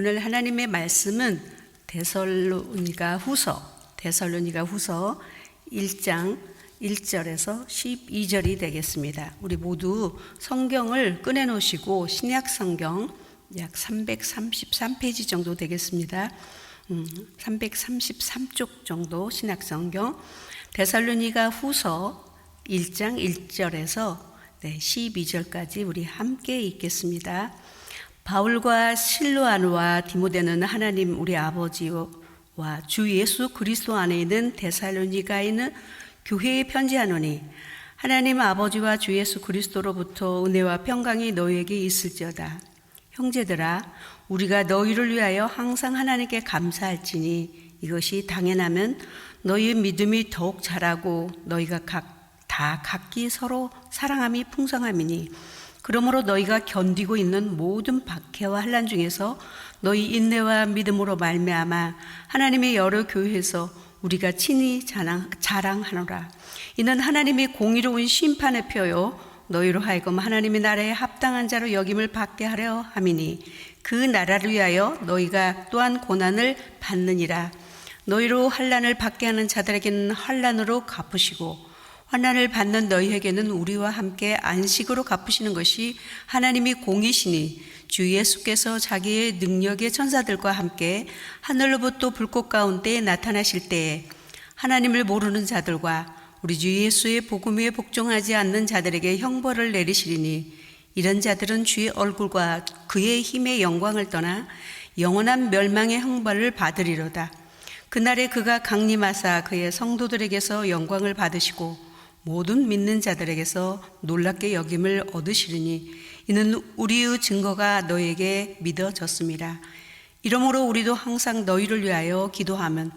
오늘 하나님의 말씀은 데살로니가 후서 1장 1절에서 12절이 되겠습니다. 우리 모두 성경을 꺼내놓으시고 신약 성경 약 333페이지 정도 되겠습니다. 333쪽 정도 신약 성경 데살로니가 후서 1장 1절에서 12절까지 우리 함께 읽겠습니다. 바울과 실로아누와 디모데는 하나님 우리 아버지와 주 예수 그리스도 안에 있는 데살로니가에 있는 교회에 편지하노니 하나님 아버지와 주 예수 그리스도로부터 은혜와 평강이 너희에게 있을지어다. 형제들아, 우리가 너희를 위하여 항상 하나님께 감사할지니 이것이 당연하면 너희의 믿음이 더욱 자라고 너희가 다 각기 서로 사랑함이 풍성함이니 그러므로 너희가 견디고 있는 모든 박해와 환난 중에서 너희 인내와 믿음으로 말미암아 하나님의 여러 교회에서 우리가 친히 자랑하노라. 이는 하나님의 공의로운 심판의 표요 너희로 하여금 하나님의 나라에 합당한 자로 여김을 받게 하려 함이니 그 나라를 위하여 너희가 또한 고난을 받느니라. 너희로 환난을 받게 하는 자들에게는 환난으로 갚으시고 환난을 받는 너희에게는 우리와 함께 안식으로 갚으시는 것이 하나님이 공이시니 주 예수께서 자기의 능력의 천사들과 함께 하늘로부터 불꽃 가운데 나타나실 때에 하나님을 모르는 자들과 우리 주 예수의 복음에 복종하지 않는 자들에게 형벌을 내리시리니 이런 자들은 주의 얼굴과 그의 힘의 영광을 떠나 영원한 멸망의 형벌을 받으리로다. 그날에 그가 강림하사 그의 성도들에게서 영광을 받으시고 모든 믿는 자들에게서 놀랍게 여김을 얻으시리니 이는 우리의 증거가 너에게 믿어졌습니다. 이러므로 우리도 항상 너희를 위하여 기도하면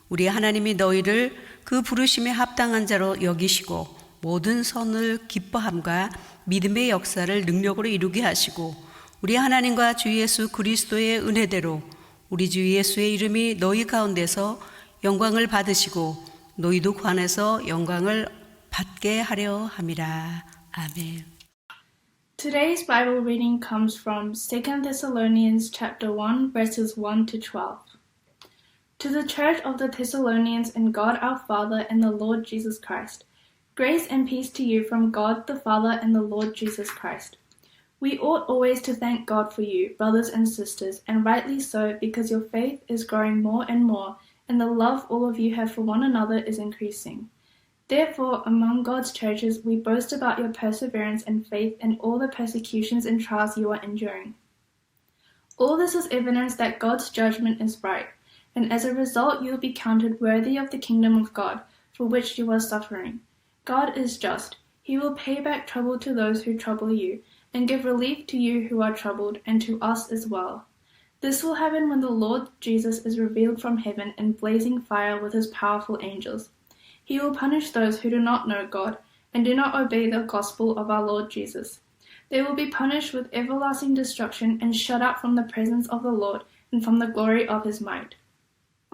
우리 하나님이 너희를 그 부르심에 합당한 자로 여기시고 모든 선을 기뻐함과 믿음의 역사를 능력으로 이루게 하시고 우리 하나님과 주 예수 그리스도의 은혜대로 우리 주 예수의 이름이 너희 가운데서 영광을 받으시고 너희도 그 안에서 영광을 받게 하려 함이라. 아멘. Today's Bible reading comes from 2 Thessalonians chapter 1 verses 1 to 12. To the church of the Thessalonians in God our Father and the Lord Jesus Christ, grace and peace to you from God the Father and the Lord Jesus Christ. We ought always to thank God for you, brothers and sisters, and rightly so, because your faith is growing more and more, and the love all of you have for one another is increasing. Therefore, among God's churches, we boast about your perseverance and faith in all the persecutions and trials you are enduring. All this is evidence that God's judgment is right, and as a result you will be counted worthy of the kingdom of God, for which you are suffering. God is just. He will pay back trouble to those who trouble you, and give relief to you who are troubled, and to us as well. This will happen when the Lord Jesus is revealed from heaven in blazing fire with his powerful angels. He will punish those who do not know God and do not obey the gospel of our Lord Jesus. They will be punished with everlasting destruction and shut out from the presence of the Lord and from the glory of his might,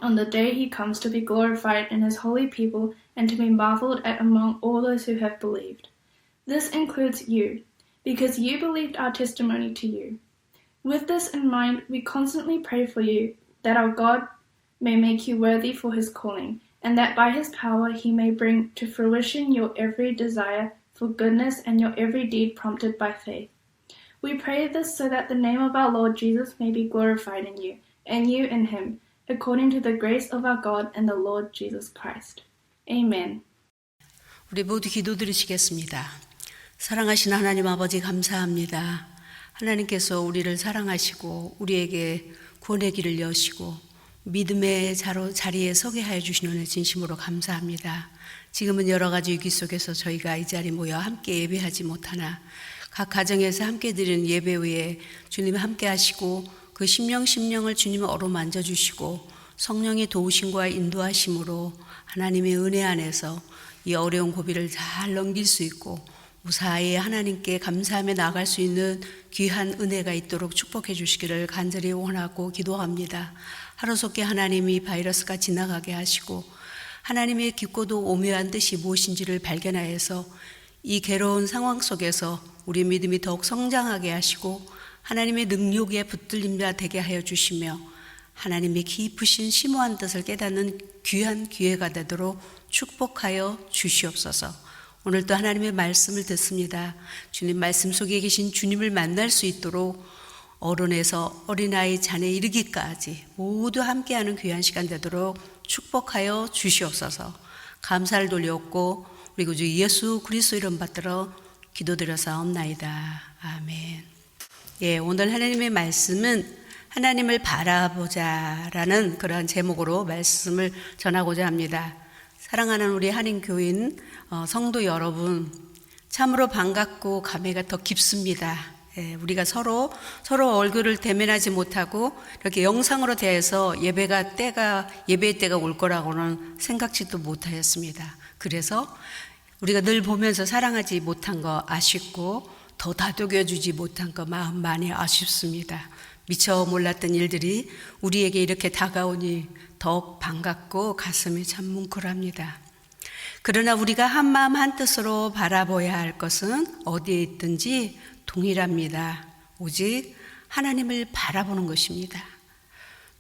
on the day he comes to be glorified in his holy people and to be marveled at among all those who have believed. This includes you, because you believed our testimony to you. With this in mind, we constantly pray for you, that our God may make you worthy for his calling, and that by his power he may bring to fruition your every desire for goodness and your every deed prompted by faith. We pray this so that the name of our Lord Jesus may be glorified in you, and you in him, according to the grace of our God and the Lord Jesus Christ. Amen. 우리 모두 기도드리시겠습니다. 사랑하신 하나님 아버지 감사합니다. 하나님께서 우리를 사랑하시고 우리에게 구원의 길을 여시고 믿음의 자리에 서게 하여 주신 은혜 진심으로 감사합니다. 지금은 여러 가지 위기 속에서 저희가 이 자리에 모여 함께 예배하지 못하나 각 가정에서 함께 드리는 예배 후에 주님 함께 하시고 그 심령을 주님 어루만져 주시고 성령의 도우심과 인도하심으로 하나님의 은혜 안에서 이 어려운 고비를 잘 넘길 수 있고 무사히 하나님께 감사하며 나아갈 수 있는 귀한 은혜가 있도록 축복해 주시기를 간절히 원하고 기도합니다. 하루속히 하나님이 바이러스가 지나가게 하시고 하나님의 깊고도 오묘한 뜻이 무엇인지를 발견하여서 이 괴로운 상황 속에서 우리 믿음이 더욱 성장하게 하시고 하나님의 능력에 붙들림자 되게 하여 주시며 하나님의 깊으신 심오한 뜻을 깨닫는 귀한 기회가 되도록 축복하여 주시옵소서. 오늘도 하나님의 말씀을 듣습니다. 주님 말씀 속에 계신 주님을 만날 수 있도록 어른에서 어린아이 자녀에 이르기까지 모두 함께하는 귀한 시간 되도록 축복하여 주시옵소서. 감사를 돌려옵고 우리 구주 예수 그리스도 이름 받들어 기도드려사옵나이다. 아멘. 예, 오늘 하나님의 말씀은 하나님을 바라보자라는 그러한 제목으로 말씀을 전하고자 합니다. 사랑하는 우리 한인교인 성도 여러분, 참으로 반갑고 감회가 더 깊습니다. 예, 우리가 서로 얼굴을 대면하지 못하고 이렇게 영상으로 대해서 예배의 때가 올 거라고는 생각지도 못하였습니다. 그래서 우리가 늘 보면서 사랑하지 못한 거 아쉽고 더 다독여주지 못한 거 마음 많이 아쉽습니다. 미처 몰랐던 일들이 우리에게 이렇게 다가오니 더욱 반갑고 가슴이 참 뭉클합니다. 그러나 우리가 한 마음 한 뜻으로 바라봐야 할 것은 어디에 있든지 동일합니다. 오직 하나님을 바라보는 것입니다.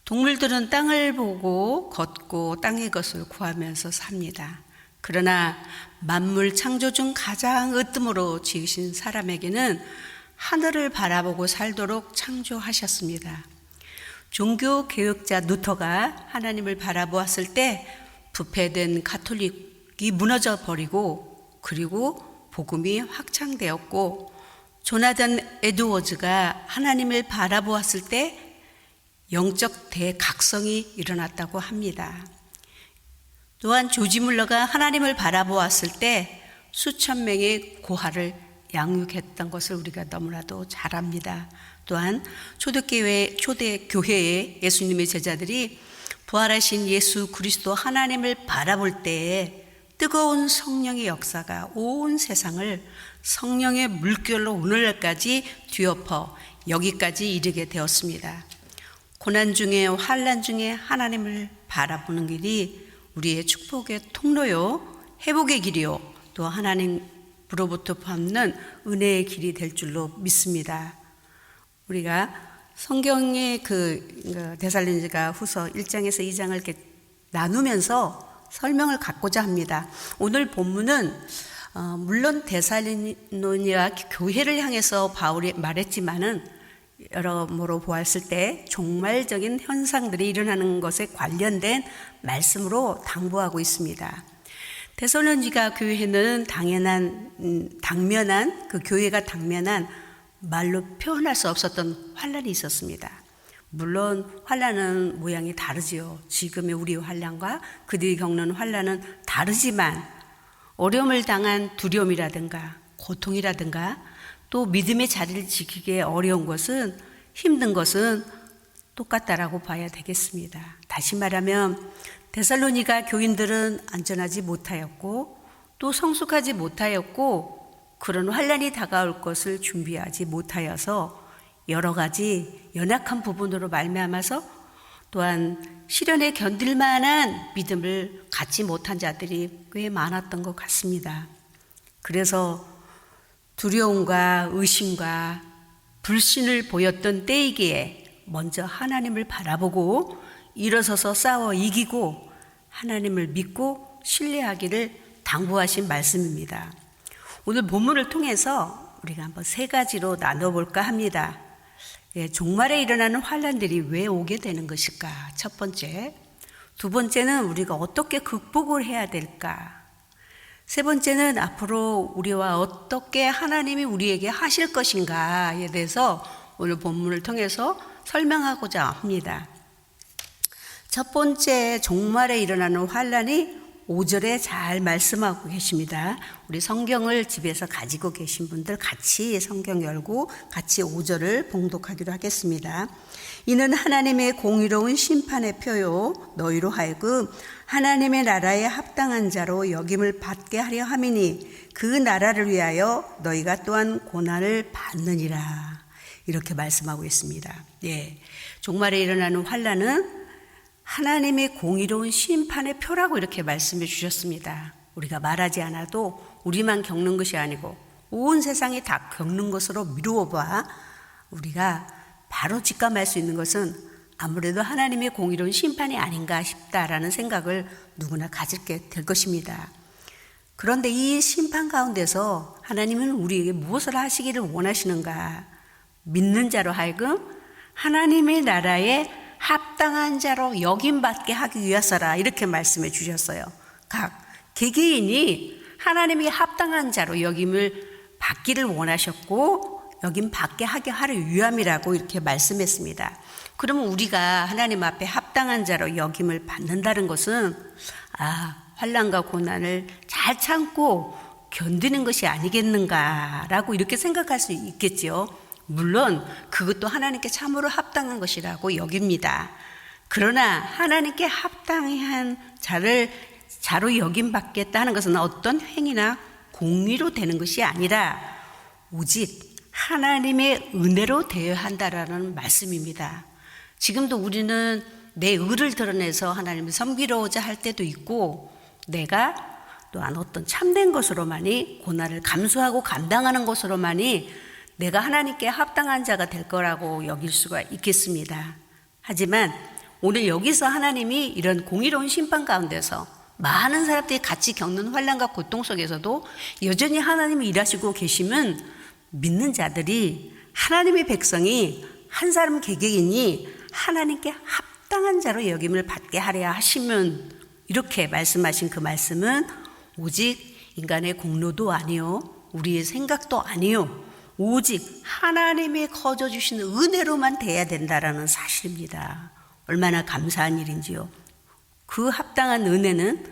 동물들은 땅을 보고 걷고 땅의 것을 구하면서 삽니다. 그러나 만물 창조 중 가장 으뜸으로 지으신 사람에게는 하늘을 바라보고 살도록 창조하셨습니다. 종교 개혁자 루터가 하나님을 바라보았을 때 부패된 가톨릭이 무너져 버리고 그리고 복음이 확장되었고, 조나단 에드워즈가 하나님을 바라보았을 때 영적 대각성이 일어났다고 합니다. 또한 조지 물러가 하나님을 바라보았을 때 수천 명의 고아를 양육했던 것을 우리가 너무나도 잘 압니다. 또한 초대교회의 예수님의 제자들이 부활하신 예수 그리스도 하나님을 바라볼 때에 뜨거운 성령의 역사가 온 세상을 성령의 물결로 오늘날까지 뒤엎어 여기까지 이르게 되었습니다. 고난 중에 환난 중에 하나님을 바라보는 길이 우리의 축복의 통로요, 회복의 길이요, 또 하나님으로부터 받는 은혜의 길이 될 줄로 믿습니다. 우리가 성경의 데살로니가 후서 1장에서 2장을 이렇게 나누면서 설명을 갖고자 합니다. 오늘 본문은 물론 데살로니가 교회를 향해서 바울이 말했지만은 여러모로 보았을 때 종말적인 현상들이 일어나는 것에 관련된 말씀으로 당부하고 있습니다. 데살로니가 교회는 당면한 그 교회가 당면한 말로 표현할 수 없었던 환난이 있었습니다. 물론 환난은 모양이 다르지요. 지금의 우리의 환난과 그들이 겪는 환난은 다르지만 어려움을 당한 두려움이라든가 고통이라든가 또 믿음의 자리를 지키기에 어려운 것은, 힘든 것은 똑같다라고 봐야 되겠습니다. 다시 말하면 데살로니가 교인들은 안전하지 못하였고 또 성숙하지 못하였고 그런 환난이 다가올 것을 준비하지 못하여서 여러 가지 연약한 부분으로 말미암아서 또한 시련에 견딜 만한 믿음을 갖지 못한 자들이 꽤 많았던 것 같습니다. 그래서 두려움과 의심과 불신을 보였던 때이기에 먼저 하나님을 바라보고 일어서서 싸워 이기고 하나님을 믿고 신뢰하기를 당부하신 말씀입니다. 오늘 본문을 통해서 우리가 한번 세 가지로 나눠볼까 합니다. 종말에 일어나는 환난들이 왜 오게 되는 것일까? 첫 번째. 두 번째는 우리가 어떻게 극복을 해야 될까? 세 번째는 앞으로 우리와 어떻게 하나님이 우리에게 하실 것인가에 대해서 오늘 본문을 통해서 설명하고자 합니다. 첫 번째, 종말에 일어나는 환난이 5절에 잘 말씀하고 계십니다. 우리 성경을 집에서 가지고 계신 분들 같이 성경 열고 같이 5절을 봉독하기로 하겠습니다. 이는 하나님의 공의로운 심판의 표요 너희로 하여금 하나님의 나라에 합당한 자로 여김을 받게 하려 함이니 그 나라를 위하여 너희가 또한 고난을 받느니라. 이렇게 말씀하고 있습니다. 종말에 일어나는 환난은 하나님의 공의로운 심판의 표라고 이렇게 말씀해 주셨습니다. 우리가 말하지 않아도 우리만 겪는 것이 아니고 온 세상이 다 겪는 것으로 미루어 봐 우리가 바로 직감할 수 있는 것은 아무래도 하나님의 공의로운 심판이 아닌가 싶다라는 생각을 누구나 가질게 될 것입니다. 그런데 이 심판 가운데서 하나님은 우리에게 무엇을 하시기를 원하시는가? 믿는 자로 하여금 하나님의 나라에 합당한 자로 여김받게 하기 위해서라, 이렇게 말씀해 주셨어요. 각 개개인이 하나님에게 합당한 자로 여김을 받기를 원하셨고 여김받게 하게 하려 위함이라고 이렇게 말씀했습니다. 그러면 우리가 하나님 앞에 합당한 자로 여김을 받는다는 것은 환난과 고난을 잘 참고 견디는 것이 아니겠는가라고 이렇게 생각할 수 있겠지요. 물론 그것도 하나님께 참으로 합당한 것이라고 여깁니다. 그러나 하나님께 합당한 자로 여김받겠다는 것은 어떤 행위나 공의로 되는 것이 아니라 오직 하나님의 은혜로 되어야 한다라는 말씀입니다. 지금도 우리는 내 의를 드러내서 하나님을 섬기려고자 할 때도 있고, 내가 또한 어떤 참된 것으로만이 고난을 감수하고 감당하는 것으로만이 내가 하나님께 합당한 자가 될 거라고 여길 수가 있겠습니다. 하지만 오늘 여기서 하나님이 이런 공의로운 심판 가운데서 많은 사람들이 같이 겪는 환난과 고통 속에서도 여전히 하나님이 일하시고 계시면 믿는 자들이, 하나님의 백성이 한 사람 개개인이 하나님께 합당한 자로 여김을 받게 하려 하시면, 이렇게 말씀하신 그 말씀은 오직 인간의 공로도 아니요 우리의 생각도 아니요 오직 하나님이 거저 주신 은혜로만 돼야 된다라는 사실입니다. 얼마나 감사한 일인지요. 그 합당한 은혜는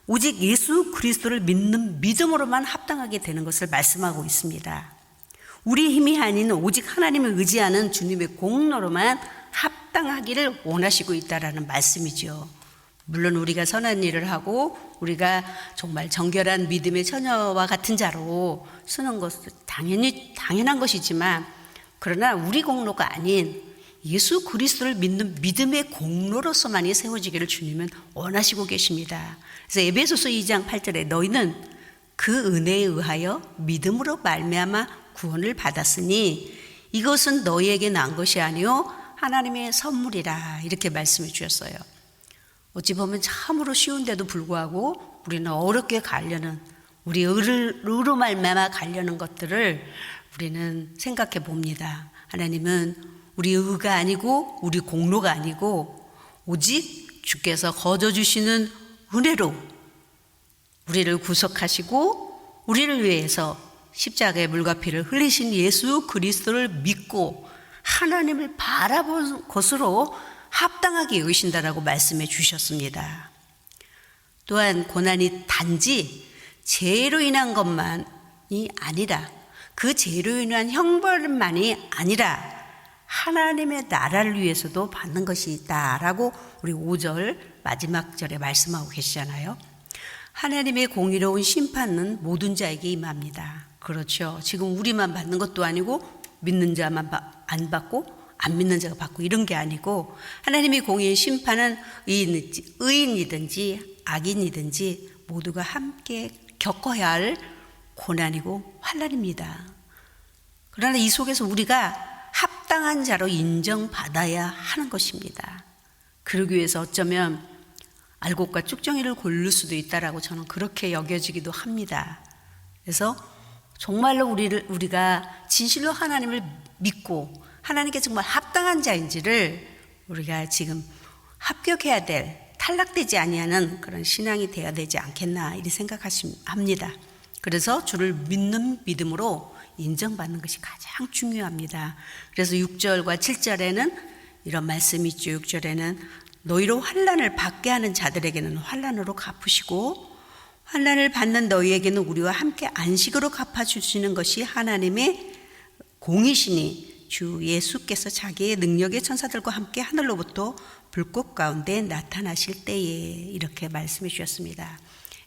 오직 예수 그리스도를 믿는 믿음으로만 합당하게 되는 것을 말씀하고 있습니다. 우리 힘이 아닌 오직 하나님을 의지하는 주님의 공로로만 합당하기를 원하시고 있다라는 말씀이죠. 물론 우리가 선한 일을 하고 우리가 정말 정결한 믿음의 처녀와 같은 자로 쓰는 것은 당연한 것이지만, 그러나 우리 공로가 아닌 예수 그리스도를 믿는 믿음의 공로로서만이 세워지기를 주님은 원하시고 계십니다. 그래서 에베소서 2장 8절에 너희는 그 은혜에 의하여 믿음으로 말미암아 구원을 받았으니 이것은 너희에게 난 것이 아니요 하나님의 선물이라, 이렇게 말씀해 주셨어요. 어찌 보면 참으로 쉬운데도 불구하고 우리는 어렵게 가려는, 우리 의로 말미암아 가려는 것들을 우리는 생각해 봅니다. 하나님은 우리 의가 아니고 우리 공로가 아니고 오직 주께서 거저 주시는 은혜로 우리를 구속하시고 우리를 위해서 십자가의 물과 피를 흘리신 예수 그리스도를 믿고 하나님을 바라본 것으로 합당하게 여기신다라고 말씀해 주셨습니다. 또한 고난이 단지 죄로 인한 것만이 아니라, 그 죄로 인한 형벌만이 아니라 하나님의 나라를 위해서도 받는 것이 있다라고 우리 5절 마지막 절에 말씀하고 계시잖아요. 하나님의 공의로운 심판은 모든 자에게 임합니다. 그렇죠. 지금 우리만 받는 것도 아니고 믿는 자만 안 받고 안 믿는 자가 받고 이런 게 아니고, 하나님의 공의의 심판은 의인이든지 악인이든지 모두가 함께 겪어야 할 고난이고 환난입니다. 그러나 이 속에서 우리가 합당한 자로 인정받아야 하는 것입니다. 그러기 위해서 어쩌면 알곡과 쭉정이를 고를 수도 있다라고 저는 그렇게 여겨지기도 합니다. 그래서 정말로 우리가 진실로 하나님을 믿고 하나님께 정말 합당한 자인지를 우리가 지금 합격해야 될, 탈락되지 아니하는 그런 신앙이 되어야 되지 않겠나 이렇게 생각합니다. 그래서 주를 믿는 믿음으로 인정받는 것이 가장 중요합니다. 그래서 6절과 7절에는 이런 말씀이 있죠. 6절에는 너희로 환난을 받게 하는 자들에게는 환난으로 갚으시고 환난을 받는 너희에게는 우리와 함께 안식으로 갚아주시는 것이 하나님의 공이시니 주 예수께서 자기의 능력의 천사들과 함께 하늘로부터 불꽃 가운데 나타나실 때에, 이렇게 말씀해 주셨습니다.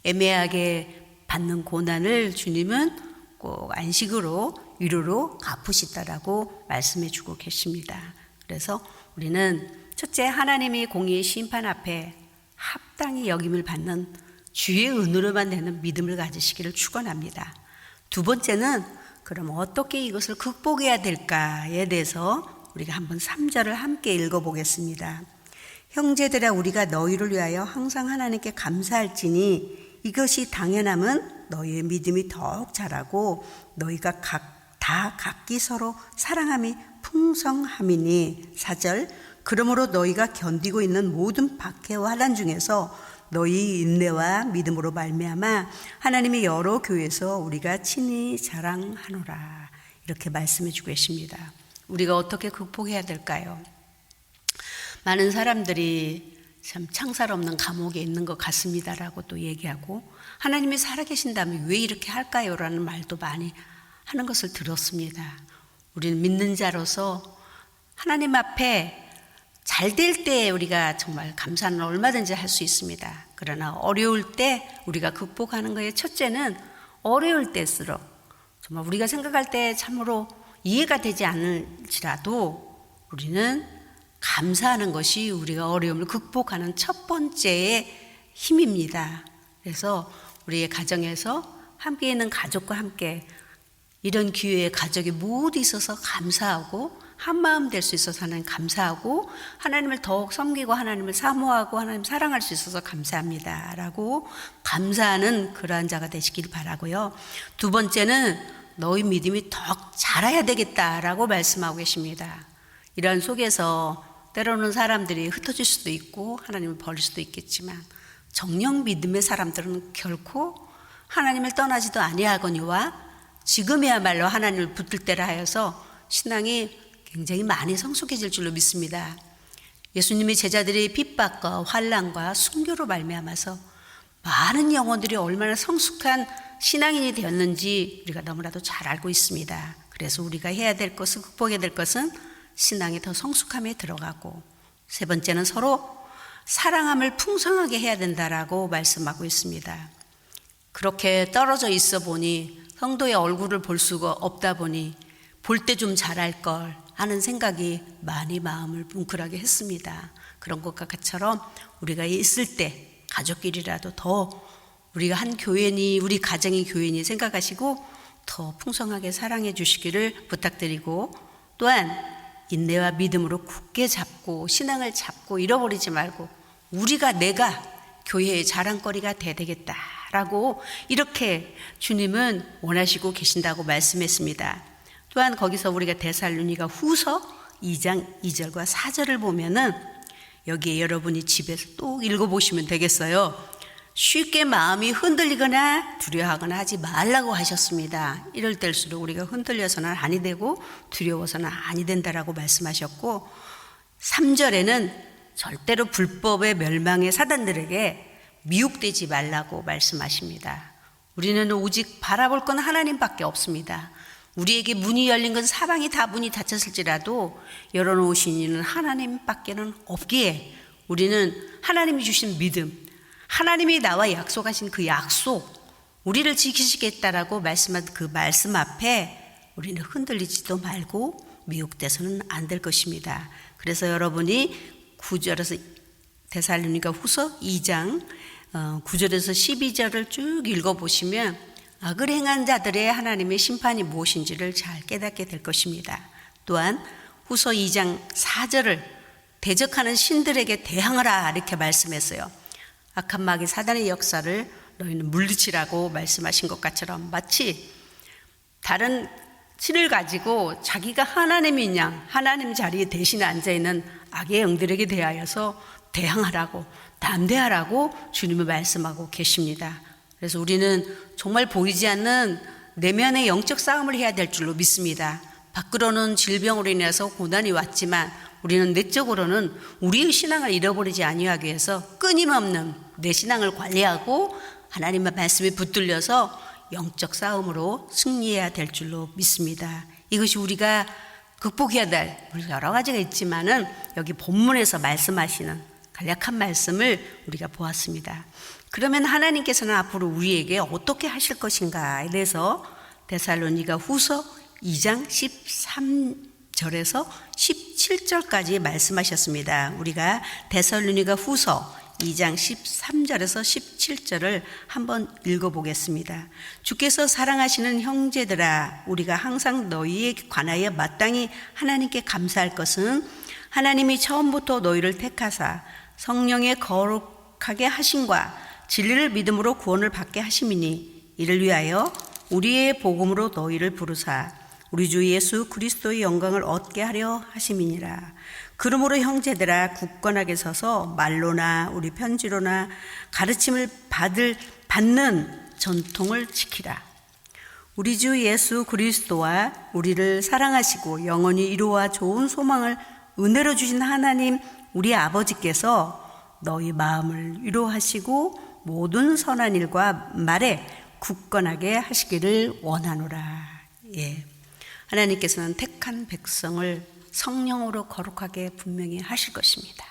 애매하게 받는 고난을 주님은 꼭 안식으로 위로로 갚으시다라고 말씀해 주고 계십니다. 그래서 우리는 첫째, 하나님의 공의의 심판 앞에 합당히 여김을 받는 주의 은혜로만 되는 믿음을 가지시기를 축원합니다. 두 번째는 그럼 어떻게 이것을 극복해야 될까에 대해서 우리가 한번 3절을 함께 읽어보겠습니다. 형제들아 우리가 너희를 위하여 항상 하나님께 감사할지니 이것이 당연함은 너희의 믿음이 더욱 자라고 너희가 다 각기 서로 사랑함이 풍성함이니. 4절 그러므로 너희가 견디고 있는 모든 박해와 환난 중에서 너희 인내와 믿음으로 말미암아 하나님의 여러 교회에서 우리가 친히 자랑하노라. 이렇게 말씀해 주고 계십니다. 우리가 어떻게 극복해야 될까요? 많은 사람들이 참 창살 없는 감옥에 있는 것 같습니다라고 또 얘기하고 하나님이 살아계신다면 왜 이렇게 할까요? 라는 말도 많이 하는 것을 들었습니다. 우리는 믿는 자로서 하나님 앞에 잘 될 때 우리가 정말 감사는 얼마든지 할 수 있습니다. 그러나 어려울 때 우리가 극복하는 것의 첫째는 어려울 때일수록 정말 우리가 생각할 때 참으로 이해가 되지 않을지라도 우리는 감사하는 것이 우리가 어려움을 극복하는 첫 번째의 힘입니다. 그래서 우리의 가정에서 함께 있는 가족과 함께 이런 기회에 가족이 모두 있어서 감사하고 한마음 될 수 있어서 하나님 감사하고 하나님을 더욱 섬기고 하나님을 사모하고 하나님 사랑할 수 있어서 감사합니다 라고 감사하는 그러한 자가 되시길 바라고요. 두 번째는 너희 믿음이 더욱 자라야 되겠다라고 말씀하고 계십니다. 이런 속에서 때로는 사람들이 흩어질 수도 있고 하나님을 버릴 수도 있겠지만 정령 믿음의 사람들은 결코 하나님을 떠나지도 아니하거니와 지금이야말로 하나님을 붙들 때라 하여서 신앙이 굉장히 많이 성숙해질 줄로 믿습니다. 예수님의 제자들이 핍박과 환난과 순교로 말미암아서 많은 영혼들이 얼마나 성숙한 신앙인이 되었는지 우리가 너무나도 잘 알고 있습니다. 그래서 우리가 해야 될 것은 극복해야 될 것은 신앙이 더 성숙함에 들어가고 세 번째는 서로 사랑함을 풍성하게 해야 된다라고 말씀하고 있습니다. 그렇게 떨어져 있어 보니 성도의 얼굴을 볼 수가 없다 보니 볼 때 좀 잘할 걸 하는 생각이 많이 마음을 뭉클하게 했습니다. 그런 것처럼 우리가 있을 때 가족끼리라도 더 우리가 한 교회니 우리 가정이 교회니 생각하시고 더 풍성하게 사랑해 주시기를 부탁드리고 또한 인내와 믿음으로 굳게 잡고 신앙을 잡고 잃어버리지 말고 내가 교회의 자랑거리가 돼야 되겠다라고 이렇게 주님은 원하시고 계신다고 말씀했습니다. 또한 거기서 우리가 데살로니가 후서 2장 2절과 4절을 보면은 여기에 여러분이 집에서 또 읽어보시면 되겠어요. 쉽게 마음이 흔들리거나 두려워하거나 하지 말라고 하셨습니다. 이럴 때일수록 우리가 흔들려서는 아니 되고 두려워서는 아니 된다라고 말씀하셨고 3절에는 절대로 불법의 멸망의 사단들에게 미혹되지 말라고 말씀하십니다. 우리는 오직 바라볼 건 하나님밖에 없습니다. 우리에게 문이 열린 건 사방이 다 문이 닫혔을지라도 열어놓으신 이는 하나님밖에는 없기에 우리는 하나님이 주신 믿음, 하나님이 나와 약속하신 그 약속, 우리를 지키시겠다라고 말씀한 그 말씀 앞에 우리는 흔들리지도 말고 미혹돼서는 안 될 것입니다. 그래서 여러분이 9절에서 데살로니가 후서 2장 9절에서 12절을 쭉 읽어보시면 악을 행한 자들의 하나님의 심판이 무엇인지를 잘 깨닫게 될 것입니다. 또한 후서 2장 4절을 대적하는 신들에게 대항하라 이렇게 말씀했어요. 악한 마귀 사단의 역사를 너희는 물리치라고 말씀하신 것처럼 마치 다른 신을 가지고 자기가 하나님인 양 하나님 자리에 대신에 앉아있는 악의 영들에게 대하여서 대항하라고 담대하라고 주님이 말씀하고 계십니다. 그래서 우리는 정말 보이지 않는 내면의 영적 싸움을 해야 될 줄로 믿습니다. 밖으로는 질병으로 인해서 고난이 왔지만 우리는 내적으로는 우리의 신앙을 잃어버리지 아니하기 위해서 끊임없는 내 신앙을 관리하고 하나님의 말씀에 붙들려서 영적 싸움으로 승리해야 될 줄로 믿습니다. 이것이 우리가 극복해야 될 여러 가지가 있지만은 여기 본문에서 말씀하시는 간략한 말씀을 우리가 보았습니다. 그러면 하나님께서는 앞으로 우리에게 어떻게 하실 것인가에 대해서 데살로니가 후서 2장 13절에서 17절까지 말씀하셨습니다. 우리가 데살로니가 후서 2장 13절에서 17절을 한번 읽어보겠습니다. 주께서 사랑하시는 형제들아, 우리가 항상 너희에 관하여 마땅히 하나님께 감사할 것은 하나님이 처음부터 너희를 택하사 성령의 거룩하게 하심과 진리를 믿음으로 구원을 받게 하심이니, 이를 위하여 우리의 복음으로 너희를 부르사 우리 주 예수 그리스도의 영광을 얻게 하려 하심이니라. 그러므로 형제들아, 굳건하게 서서 말로나 우리 편지로나 가르침을 받는 전통을 지키라. 우리 주 예수 그리스도와 우리를 사랑하시고 영원히 이루어 좋은 소망을 은혜로 주신 하나님 우리 아버지께서 너희 마음을 위로하시고 모든 선한 일과 말에 굳건하게 하시기를 원하노라. 예. 하나님께서는 택한 백성을 성령으로 거룩하게 분명히 하실 것입니다.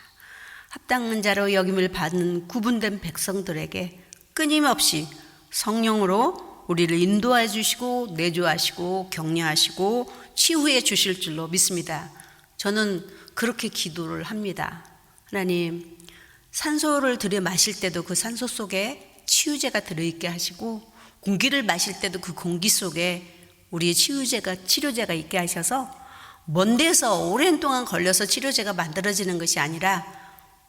합당한 자로 여김을 받는 구분된 백성들에게 끊임없이 성령으로 우리를 인도해 주시고 내조하시고 격려하시고 치유해 주실 줄로 믿습니다. 저는 그렇게 기도를 합니다. 하나님, 산소를 들여 마실 때도 그 산소 속에 치유제가 들어있게 하시고, 공기를 마실 때도 그 공기 속에 우리의 치료제가 있게 하셔서 먼 데서 오랜 동안 걸려서 치료제가 만들어지는 것이 아니라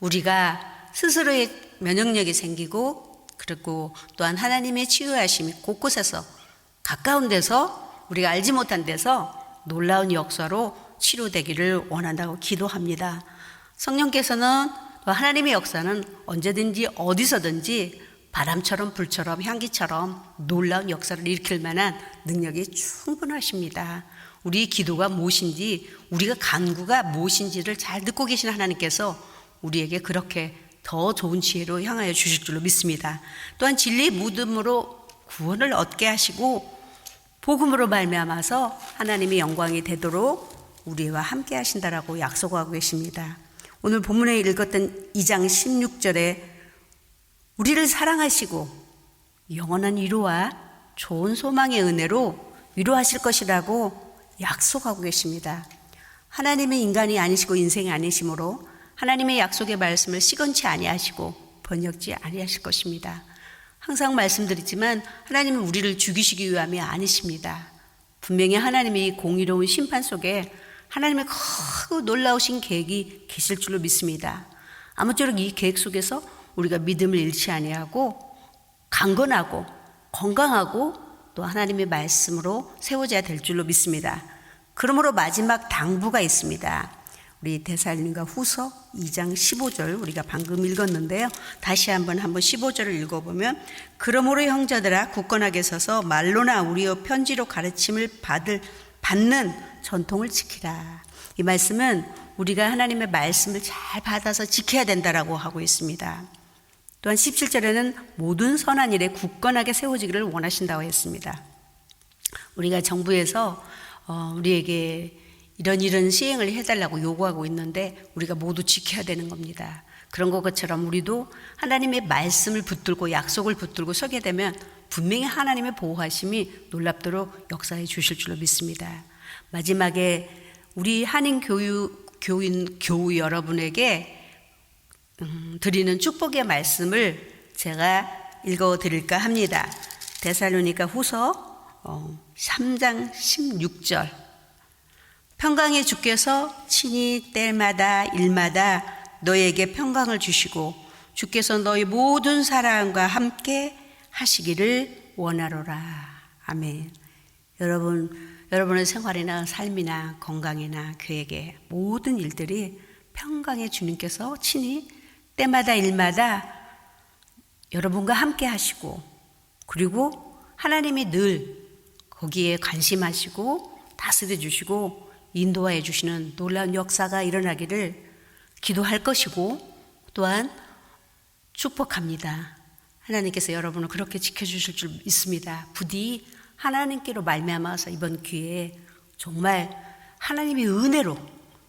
우리가 스스로의 면역력이 생기고, 그리고 또한 하나님의 치유하심이 곳곳에서 가까운 데서 우리가 알지 못한 데서 놀라운 역사로 치료되기를 원한다고 기도합니다. 성령께서는, 하나님의 역사는 언제든지 어디서든지 바람처럼 불처럼 향기처럼 놀라운 역사를 일으킬 만한 능력이 충분하십니다. 우리의 기도가 무엇인지, 우리가 간구가 무엇인지를 잘 듣고 계신 하나님께서 우리에게 그렇게 더 좋은 지혜로 향하여 주실 줄로 믿습니다. 또한 진리의 믿음으로 구원을 얻게 하시고 복음으로 말미암아서 하나님의 영광이 되도록 우리와 함께 하신다라고 약속하고 계십니다. 오늘 본문에 읽었던 2장 16절에 우리를 사랑하시고 영원한 위로와 좋은 소망의 은혜로 위로하실 것이라고 약속하고 계십니다. 하나님은 인간이 아니시고 인생이 아니시므로 하나님의 약속의 말씀을 시건치 아니하시고 번역지 아니하실 것입니다. 항상 말씀드리지만 하나님은 우리를 죽이시기 위함이 아니십니다. 분명히 하나님이 공의로운 심판 속에 하나님의 크고 놀라우신 계획이 계실 줄로 믿습니다. 아무쪼록 이 계획 속에서 우리가 믿음을 잃지 아니하고 강건하고 건강하고 또 하나님의 말씀으로 세워져야 될 줄로 믿습니다. 그러므로 마지막 당부가 있습니다. 우리 데살로니가 후서 2장 15절 우리가 방금 읽었는데요. 다시 한번 15절을 읽어보면, 그러므로 형제들아, 굳건하게 서서 말로나 우리의 편지로 가르침을 받는 전통을 지키라. 이 말씀은 우리가 하나님의 말씀을 잘 받아서 지켜야 된다라고 하고 있습니다. 또한 17절에는 모든 선한 일에 굳건하게 세워지기를 원하신다고 했습니다. 우리가 정부에서 우리에게 이런 시행을 해달라고 요구하고 있는데 우리가 모두 지켜야 되는 겁니다. 그런 것처럼 우리도 하나님의 말씀을 붙들고 약속을 붙들고 서게 되면 분명히 하나님의 보호하심이 놀랍도록 역사해 주실 줄로 믿습니다. 마지막에 우리 한인 교우 여러분에게 드리는 축복의 말씀을 제가 읽어 드릴까 합니다. 데살로니가 후서 3장 16절. 평강의 주께서 친히 때마다 일마다 너에게 평강을 주시고 주께서 너희 모든 사랑과 함께 하시기를 원하노라. 아멘. 여러분의 생활이나 삶이나 건강이나 계획에 모든 일들이 평강의 주님께서 친히 때마다 일마다 여러분과 함께 하시고, 그리고 하나님이 늘 거기에 관심하시고 다스려 주시고 인도하여 주시는 놀라운 역사가 일어나기를 기도할 것이고 또한 축복합니다. 하나님께서 여러분을 그렇게 지켜주실 줄 믿습니다. 부디 하나님께로 말미암아서 이번 기회에 정말 하나님의 은혜로,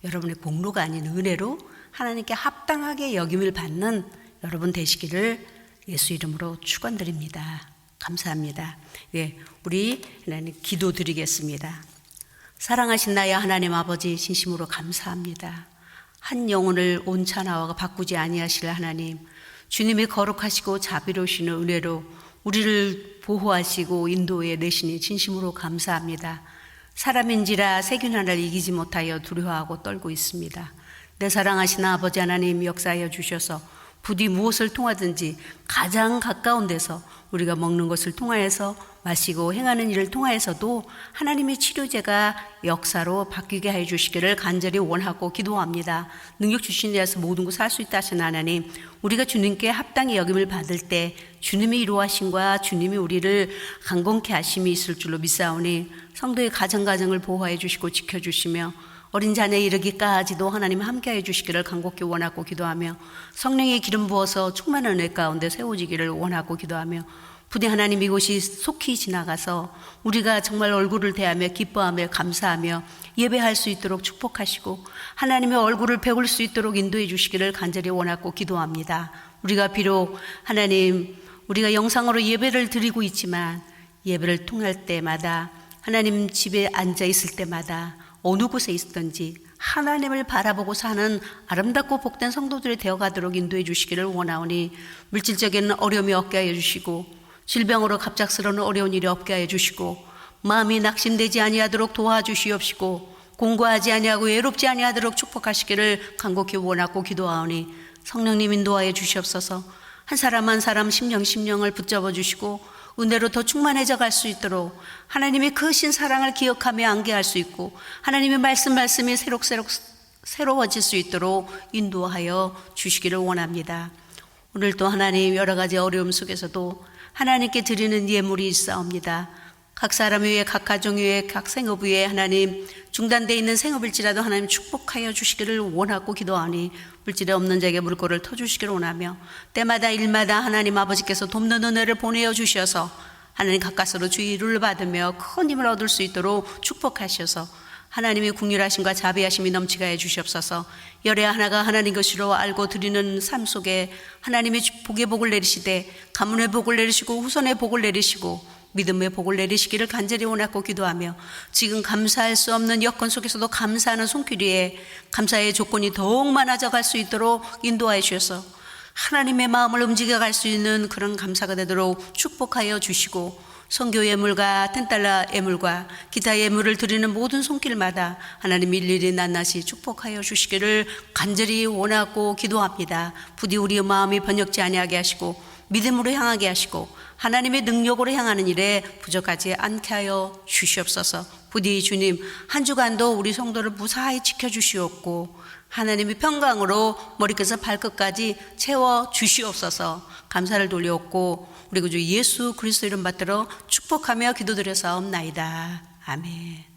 여러분의 공로가 아닌 은혜로 하나님께 합당하게 여김을 받는 여러분 되시기를 예수 이름으로 축원드립니다. 감사합니다. 예, 우리 하나님 기도드리겠습니다. 사랑하신 나의 하나님 아버지, 진심으로 감사합니다. 한 영혼을 온천하와 바꾸지 아니하실 하나님, 주님이 거룩하시고 자비로우시는 은혜로 우리를 보호하시고 인도해 내시니 진심으로 감사합니다. 사람인지라 세균 하나를 이기지 못하여 두려워하고 떨고 있습니다. 내 사랑하시는 아버지 하나님 역사하여 주셔서 부디 무엇을 통하든지 가장 가까운 데서 우리가 먹는 것을 통하여서 마시고 행하는 일을 통하여서도 하나님의 치료제가 역사로 바뀌게 해 주시기를 간절히 원하고 기도합니다. 능력 주신 데서 모든 것을 할 수 있다 하신 하나님, 우리가 주님께 합당히 여김을 받을 때 주님이 이루하심과 주님이 우리를 강건케 하심이 있을 줄로 믿사오니 성도의 가정을 보호해 주시고 지켜주시며 어린 자녀에 이르기까지도 하나님 함께해 주시기를 간곡히 원하고 기도하며 성령의 기름 부어서 충만한 은혜 가운데 세워지기를 원하고 기도하며 부디 하나님 이곳이 속히 지나가서 우리가 정말 얼굴을 대하며 기뻐하며 감사하며 예배할 수 있도록 축복하시고 하나님의 얼굴을 배울 수 있도록 인도해 주시기를 간절히 원하고 기도합니다. 우리가 비록 하나님 우리가 영상으로 예배를 드리고 있지만 예배를 통할 때마다 하나님 집에 앉아 있을 때마다 어느 곳에 있든지 하나님을 바라보고 사는 아름답고 복된 성도들이 되어가도록 인도해 주시기를 원하오니 물질적인 어려움이 없게 하여 주시고 질병으로 갑작스러운 어려운 일이 없게 하여 주시고 마음이 낙심되지 아니하도록 도와주시옵시고 공고하지 아니하고 외롭지 아니하도록 축복하시기를 간곡히 원하고 기도하오니 성령님 인도하여 주시옵소서. 한 사람 한 사람 심령을 붙잡아 주시고 은혜로 더 충만해져 갈 수 있도록 하나님의 크신 사랑을 기억하며 안개할 수 있고 하나님의 말씀이 새록새록 새로워질 수 있도록 인도하여 주시기를 원합니다. 오늘도 하나님 여러 가지 어려움 속에서도 하나님께 드리는 예물이 있사옵니다. 각 사람 위에 각 가정 위에 각 생업 위에 하나님 중단되어 있는 생업일지라도 하나님 축복하여 주시기를 원하고 기도하니 물질에 없는 자에게 물꼬를 터주시기를 원하며 때마다 일마다 하나님 아버지께서 돕는 은혜를 보내어 주셔서 하나님 가까스로 주의 이루를 받으며 큰 힘을 얻을 수 있도록 축복하셔서 하나님의 긍휼하심과 자비하심이 넘치게 해 주시옵소서. 열의 하나가 하나님 것이로 알고 드리는 삶 속에 하나님의 복의 복을 내리시되 가문의 복을 내리시고 후손의 복을 내리시고 믿음의 복을 내리시기를 간절히 원하고 기도하며 지금 감사할 수 없는 여건 속에서도 감사하는 손길 위에 감사의 조건이 더욱 많아져 갈 수 있도록 인도하여 주셔서 하나님의 마음을 움직여 갈 수 있는 그런 감사가 되도록 축복하여 주시고 선교 예물과 텐달라 예물과 기타 예물을 드리는 모든 손길마다 하나님 일일이 낱낱이 축복하여 주시기를 간절히 원하고 기도합니다. 부디 우리의 마음이 번역지 아니하게 하시고 믿음으로 향하게 하시고 하나님의 능력으로 향하는 일에 부족하지 않게 하여 주시옵소서. 부디 주님 한 주간도 우리 성도를 무사히 지켜주시옵고 하나님의 평강으로 머리끝에서 발끝까지 채워 주시옵소서. 감사를 돌려옵고 우리 구주 예수 그리스도 이름 받들어 축복하며 기도드려 사옵나이다. 아멘.